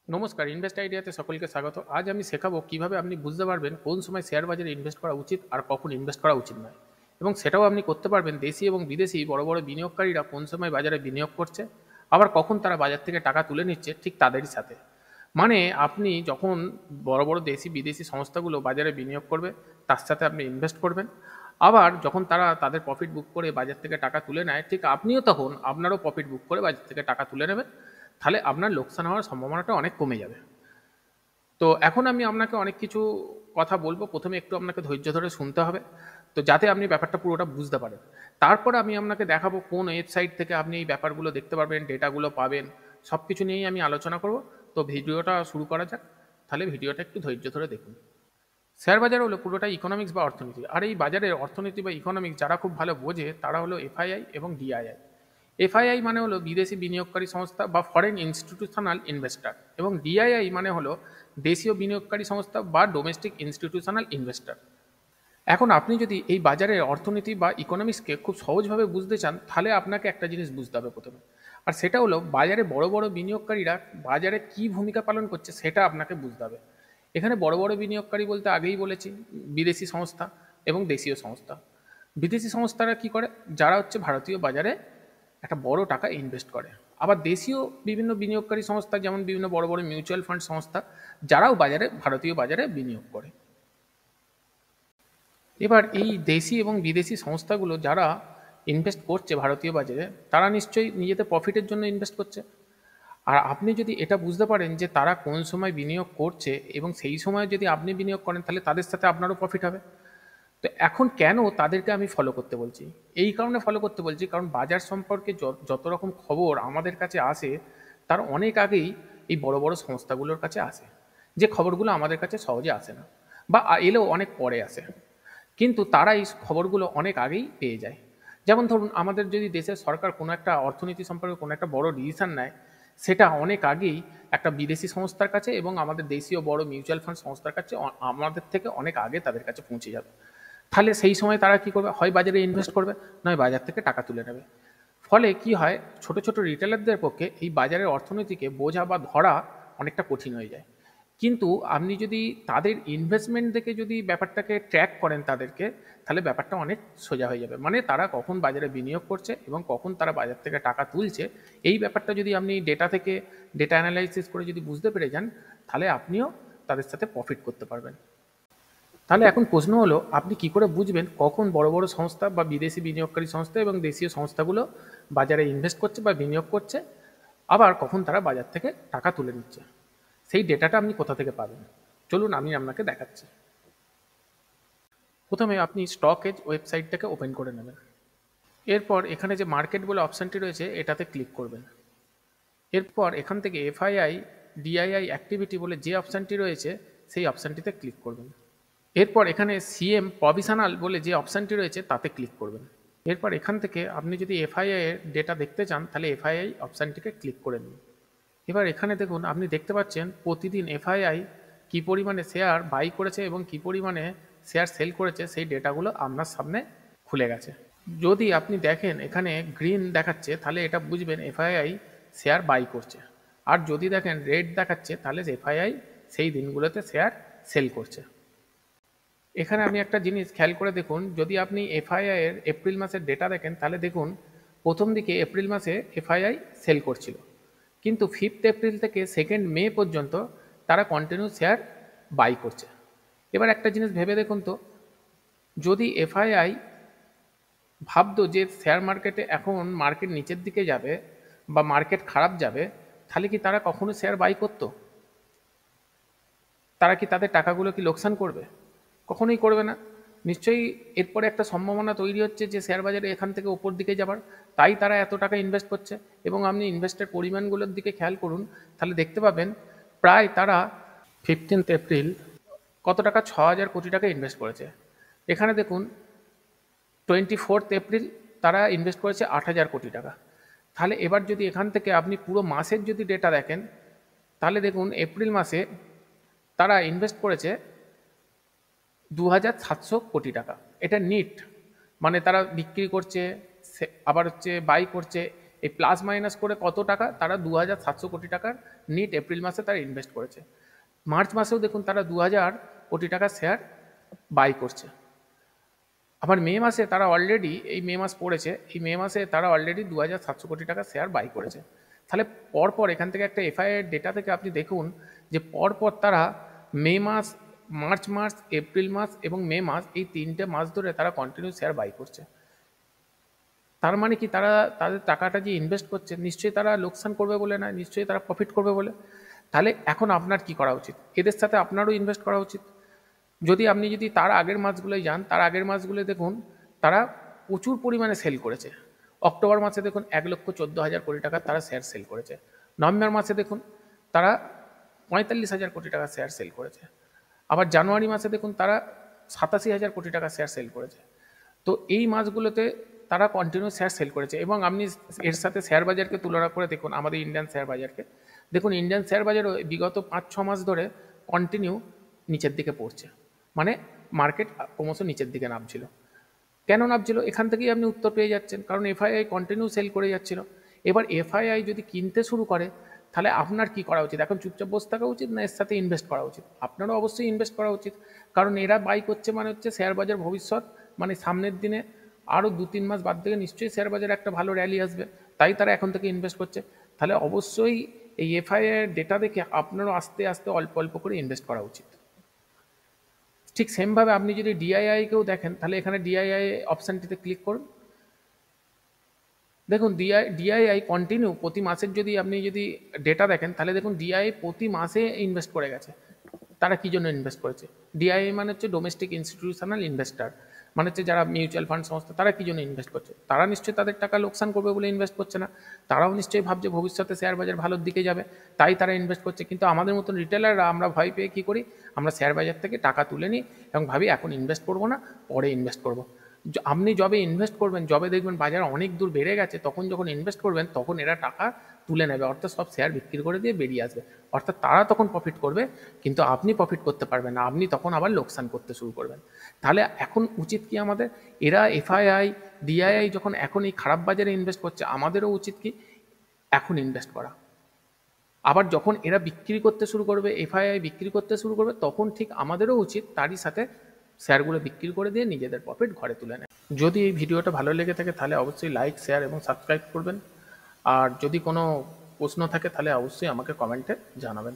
নমস্কার, ইনভেস্ট আইডিয়াতে সকলকে স্বাগত। আজ আমি শেখাবো কিভাবে আপনি বুঝতে পারবেন কোন সময় শেয়ার বাজারে ইনভেস্ট করা উচিত আর কখন ইনভেস্ট করা উচিত নয়, এবং সেটাও আপনি করতে পারবেন দেশি এবং বিদেশি বড় বড় বিনিয়োগকারীরা কোন সময় বাজারে বিনিয়োগ করছে, আবার কখন তারা বাজার থেকে টাকা তুলে নিচ্ছে ঠিক তাদেরই সাথে। মানে আপনি যখন বড় বড় দেশি বিদেশি সংস্থাগুলো বাজারে বিনিয়োগ করবে তার সাথে আপনি ইনভেস্ট করবেন, আবার যখন তারা তাদের প্রফিট বুক করে বাজার থেকে টাকা তুলে নেয় ঠিক আপনিও তখন আপনারও প্রফিট বুক করে বাজার থেকে টাকা তুলে নেবেন। তাহলে আপনার লোকসান হওয়ার সম্ভাবনাটা অনেক কমে যাবে। তো এখন আমি আপনাকে অনেক কিছু কথা বলবো, প্রথমে একটু আপনাকে ধৈর্য ধরে শুনতে হবে, তো যাতে আপনি ব্যাপারটা পুরোটা বুঝতে পারেন। তারপর আমি আপনাকে দেখাবো কোন ওয়েবসাইট থেকে আপনি এই ব্যাপারগুলো দেখতে পারবেন, ডেটাগুলো পাবেন, সব কিছু নিয়েই আমি আলোচনা করব। তো ভিডিওটা শুরু করা যাক। তাহলে ভিডিওটা একটু ধৈর্য ধরে দেখুন। শেয়ার বাজার হলো পুরোটা ইকোনমিক্স বা অর্থনীতি, আর এই বাজারের অর্থনীতি বা ইকোনমিক্স যারা খুব ভালো বোঝে তারা হলো এফআইআই এবং ডিআইআই। এফআইআই মানে হলো বিদেশি বিনিয়োগকারী সংস্থা বা ফরেন ইনস্টিটিউশনাল ইনভেস্টর, এবং ডিআইআই মানে হলো দেশীয় বিনিয়োগকারী সংস্থা বা ডোমেস্টিক ইনস্টিটিউশনাল ইনভেস্টর। এখন আপনি যদি এই বাজারের অর্থনীতি বা ইকোনমিক্সকে খুব সহজভাবে বুঝতে চান তাহলে আপনাকে একটা জিনিস বুঝতে হবে প্রথমে, আর সেটা হলো বাজারে বড় বড় বিনিয়োগকারীরা বাজারে কী ভূমিকা পালন করছে সেটা আপনাকে বুঝতে হবে। এখানে বড় বড় বিনিয়োগকারী বলতে আগেই বলেছি বিদেশি সংস্থা এবং দেশীয় সংস্থা। বিদেশি সংস্থারা কি করে, যারা হচ্ছে ভারতীয় বাজারে একটা বড় টাকা ইনভেস্ট করে। আবার দেশীয় বিভিন্ন বিনিয়োগকারী সংস্থা যেমন বিভিন্ন বড় বড় মিউচুয়াল ফান্ড সংস্থা, যারাও বাজারে ভারতীয় বাজারে বিনিয়োগ করে। এবার এই দেশি এবং বিদেশি সংস্থাগুলো যারা ইনভেস্ট করছে ভারতীয় বাজারে, তারা নিশ্চয়ই নিজেদের প্রফিটের জন্য ইনভেস্ট করছে। আর আপনি যদি এটা বুঝতে পারেন যে তারা কোন সময় বিনিয়োগ করছে এবং সেই সময় যদি আপনি বিনিয়োগ করেন তাহলে তাদের সাথে আপনারও প্রফিট হবে। তো এখন কেন তাদেরকে আমি ফলো করতে বলছি, এই কারণে ফলো করতে বলছি কারণ বাজার সম্পর্কে যত রকম খবর আমাদের কাছে আসে তার অনেক আগেই এই বড় বড় সংস্থাগুলোর কাছে আসে, যে খবরগুলো আমাদের কাছে সহজে আসে না, বা এলেও অনেক পরে আসে। কিন্তু তারা এই খবরগুলো অনেক আগেই পেয়ে যায়। যেমন ধরুন আমাদের যদি দেশের সরকার কোনো একটা অর্থনীতি সম্পর্কে কোনো একটা বড় ডিসিশন নেয়, সেটা অনেক আগেই একটা বিদেশি সংস্থার কাছে এবং আমাদের দেশীয় বড় মিউচুয়াল ফান্ড সংস্থার কাছে আমাদের থেকে অনেক আগে তাদের কাছে পৌঁছে যাবে। তাহলে সেই সময় তারা কি করবে, হয় বাজারে ইনভেস্ট করবে, নয় বাজার থেকে টাকা তুলে নেবে। ফলে কি হয়, ছোট ছোট রিটেলারদের পক্ষে এই বাজারের অর্থনীতিকে বোঝা বা ধরা অনেকটা কঠিন হয়ে যায়। কিন্তু আপনি যদি তাদের ইনভেস্টমেন্ট দেখে যদি ব্যাপারটাকে ট্র্যাক করেন তাদেরকে, তাহলে ব্যাপারটা অনেক সোজা হয়ে যাবে। মানে তারা কখন বাজারে বিনিয়োগ করছে এবং কখন তারা বাজার থেকে টাকা তুলছে, এই ব্যাপারটা যদি আপনি ডেটা অ্যানালাইসিস করে যদি বুঝতে পেরে যান, তাহলে আপনিও তাদের সাথে প্রফিট করতে পারবেন। তাহলে এখন প্রশ্ন হলো, আপনি কি করে বুঝবেন কখন বড় বড় সংস্থা বা বিদেশি বিনিয়োগকারী সংস্থা এবং দেশীয় সংস্থাগুলো বাজারে ইনভেস্ট করছে বা বিনিয়োগ করছে, আবার কখন তারা বাজার থেকে টাকা তুলে নিচ্ছে? সেই ডেটাটা আপনি কোথা থেকে পাবেন? চলুন আমি আপনাকে দেখাচ্ছি। প্রথমে আপনি স্টক এজ ওয়েবসাইটটাকে ওপেন করে নেবেন। এরপর এখানে যে মার্কেট বলে অপশানটি রয়েছে এটাতে ক্লিক করবেন। এরপর এখান থেকে এফআইআই ডিআইআই অ্যাক্টিভিটি বলে যে অপশানটি রয়েছে সেই অপশানটিতে ক্লিক করবেন। এরপর এখানে সিএম প্রভিশনাল বলে যে অপশানটি রয়েছে তাতে ক্লিক করবেন। এরপর এখান থেকে আপনি যদি এফআইআই এর ডেটা দেখতে চান তাহলে এফআইআই অপশানটিকে ক্লিক করে নিন। এবার এখানে দেখুন, আপনি দেখতে পাচ্ছেন প্রতিদিন এফআইআই কী পরিমাণে শেয়ার বাই করেছে এবং কী পরিমাণে শেয়ার সেল করেছে সেই ডেটাগুলো আপনার সামনে খুলে গেছে। যদি আপনি দেখেন এখানে গ্রিন দেখাচ্ছে তাহলে এটা বুঝবেন এফআইআই শেয়ার বাই করছে, আর যদি দেখেন রেড দেখাচ্ছে তাহলে এফআইআই সেই দিনগুলোতে শেয়ার সেল করছে। এখানে আপনি একটা জিনিস খেয়াল করে দেখুন, যদি আপনি এফআইআই এর এপ্রিল মাসের ডেটা দেখেন তাহলে দেখুন প্রথম দিকে এপ্রিল মাসে এফআইআই সেল করছিল, কিন্তু 5 এপ্রিল থেকে 2 মে পর্যন্ত তারা কন্টিনিউ শেয়ার বাই করছে। এবার একটা জিনিস ভেবে দেখুন তো, যদি এফআইআই ভাবতো যে শেয়ার মার্কেটে এখন মার্কেট নিচের দিকে যাবে বা মার্কেট খারাপ যাবে, তাহলে কি তারা কখনো শেয়ার বাই করতো? তারা কি তাদের টাকাগুলো কি লোকসান করবে? কখনোই করবে না। নিশ্চয়ই এরপরে একটা সম্ভাবনা তৈরি হচ্ছে যে শেয়ার বাজারে এখান থেকে উপর দিকে যাবার, তাই তারা এত টাকা ইনভেস্ট করছে। এবং আপনি ইনভেস্টের পরিমাণগুলোর দিকে খেয়াল করুন, তাহলে দেখতে পাবেন প্রায় তারা 15 এপ্রিল কত টাকা, 6,000 কোটি টাকা ইনভেস্ট করেছে। এখানে দেখুন 24 এপ্রিল তারা ইনভেস্ট করেছে 8,000 কোটি টাকা। তাহলে এবার যদি এখান থেকে আপনি পুরো মাসের যদি ডেটা দেখেন তাহলে দেখুন এপ্রিল মাসে তারা ইনভেস্ট করেছে 2,700 কোটি টাকা। এটা নিট, মানে তারা বিক্রি করছে আবার হচ্ছে বাই করছে, এই প্লাস মাইনাস করে কত টাকা, তারা 2,700 কোটি টাকার নেট এপ্রিল মাসে তারা ইনভেস্ট করেছে। মার্চ মাসেও দেখুন তারা 2,000 কোটি টাকার শেয়ার বাই করছে। আবার মে মাসে তারা অলরেডি, এই মে মাস পড়েছে, এই মে মাসে তারা অলরেডি 2,700 কোটি টাকা শেয়ার বাই করেছে। তাহলে পরপর এখান থেকে একটা এফআইআই ডেটা থেকে আপনি দেখুন যে পরপর তারা মে মাস, মার্চ মাস, এপ্রিল মাস এবং মে মাস, এই 3টে মাস ধরে তারা কন্টিনিউ শেয়ার বাই করছে। তার মানে কি, তারা তাদের টাকাটা যে ইনভেস্ট করছে নিশ্চয়ই তারা লোকসান করবে বলে না, নিশ্চয়ই তারা প্রফিট করবে বলে। তাহলে এখন আপনার কি করা উচিত? এদের সাথে আপনারও ইনভেস্ট করা উচিত। আপনি যদি তার আগের মাসগুলোয় যান, তার আগের মাসগুলোয় দেখুন তারা প্রচুর পরিমাণে সেল করেছে। অক্টোবর মাসে দেখুন 1,14,000 কোটি টাকা তারা শেয়ার সেল করেছে। নভেম্বর মাসে দেখুন তারা 45,000 কোটি টাকা শেয়ার সেল করেছে। আবার জানুয়ারি মাসে দেখুন তারা 87,000 কোটি টাকা শেয়ার সেল করেছে। তো এই মাসগুলোতে তারা কন্টিনিউ শেয়ার সেল করেছে। এবং আপনি এর সাথে শেয়ার বাজারকে তুলনা করে দেখুন, আমাদের ইন্ডিয়ান শেয়ার বাজারকে দেখুন, ইন্ডিয়ান শেয়ার বাজারও বিগত 5-6 মাস ধরে কন্টিনিউ নিচের দিকে পড়ছে। মানে মার্কেট ক্রমশ নিচের দিকে নামছিল। কেন নামছিল? এখান থেকেই আপনি উত্তর পেয়ে যাচ্ছেন, কারণ এফআইআই কন্টিনিউ সেল করে যাচ্ছিল। এবার এফআইআই যদি কিনতে শুরু করে তাহলে আপনার কি করা উচিত? এখন চুপচাপ বসে থাকা উচিত না এর সাথে ইনভেস্ট করা উচিত? আপনারও অবশ্যই ইনভেস্ট করা উচিত, কারণ এরা বাই করছে মানে হচ্ছে শেয়ার বাজার ভবিষ্যৎ, মানে সামনের দিনে আরও 2-3 মাস বাদ থেকে নিশ্চয়ই শেয়ার বাজারে একটা ভালো র্যালি আসবে, তাই তারা এখন থেকে ইনভেস্ট করছে। তাহলে অবশ্যই এই এফআইআই ডেটা দেখে আপনারও আস্তে আস্তে অল্প অল্প করে ইনভেস্ট করা উচিত। ঠিক সেমভাবে আপনি যদি ডিআইআইকেও দেখেন, তাহলে এখানে ডিআইআই অপশানটিতে ক্লিক করুন। দেখুন ডিআইআই কন্টিনিউ প্রতি মাসের আপনি যদি ডেটা দেখেন, তাহলে দেখুন ডিআইআই প্রতি মাসে ইনভেস্ট করে গেছে। তারা কী জন্য ইনভেস্ট করেছে? ডিআইআই মানে হচ্ছে ডোমেস্টিক ইনস্টিটিউশনাল ইনভেস্টার, মানে হচ্ছে যারা মিউচুয়াল ফান্ড সংস্থা, তারা কী জন্য ইনভেস্ট করছে? তারা নিশ্চয়ই তাদের টাকা লোকসান করবে বলে ইনভেস্ট করছে না, তারাও নিশ্চয়ই ভাবছে ভবিষ্যতে শেয়ার বাজার ভালোর দিকে যাবে, তাই তারা ইনভেস্ট করছে। কিন্তু আমাদের মতন রিটেলাররা আমরা ভয় পেয়ে কী করি, আমরা শেয়ার বাজার থেকে টাকা তুলে নিই এবং ভাবি এখন ইনভেস্ট করবো না, পরে ইনভেস্ট করবো। আপনি যবে ইনভেস্ট করবেন, যবে দেখবেন বাজার অনেক দূর বেড়ে গেছে, তখন যখন ইনভেস্ট করবেন তখন এরা টাকা তুলে নেবে, অর্থাৎ সব শেয়ার বিক্রি করে দিয়ে বেরিয়ে আসবে। অর্থাৎ তারা তখন প্রফিট করবে, কিন্তু আপনি প্রফিট করতে পারবেন না, আপনি তখন আবার লোকসান করতে শুরু করবেন। তাহলে এখন উচিত কি আমাদের? এরা এফআইআই, ডিআইআই যখন এখন এই খারাপ বাজারে ইনভেস্ট করছে, আমাদেরও উচিত কি এখন ইনভেস্ট করা। আবার যখন এরা বিক্রি করতে শুরু করবে, এফআইআই বিক্রি করতে শুরু করবে, তখন ঠিক আমাদেরও উচিত তারই সাথে শেয়ারগুলো বিক্রি করে দিয়ে নিজেদের প্রফিট ঘরে তুলে নেয়। যদি এই ভিডিওটা ভালো লেগে থাকে তাহলে অবশ্যই লাইক, শেয়ার এবং সাবস্ক্রাইব করবেন। আর যদি কোনো প্রশ্ন থাকে তাহলে অবশ্যই আমাকে কমেন্টে জানাবেন।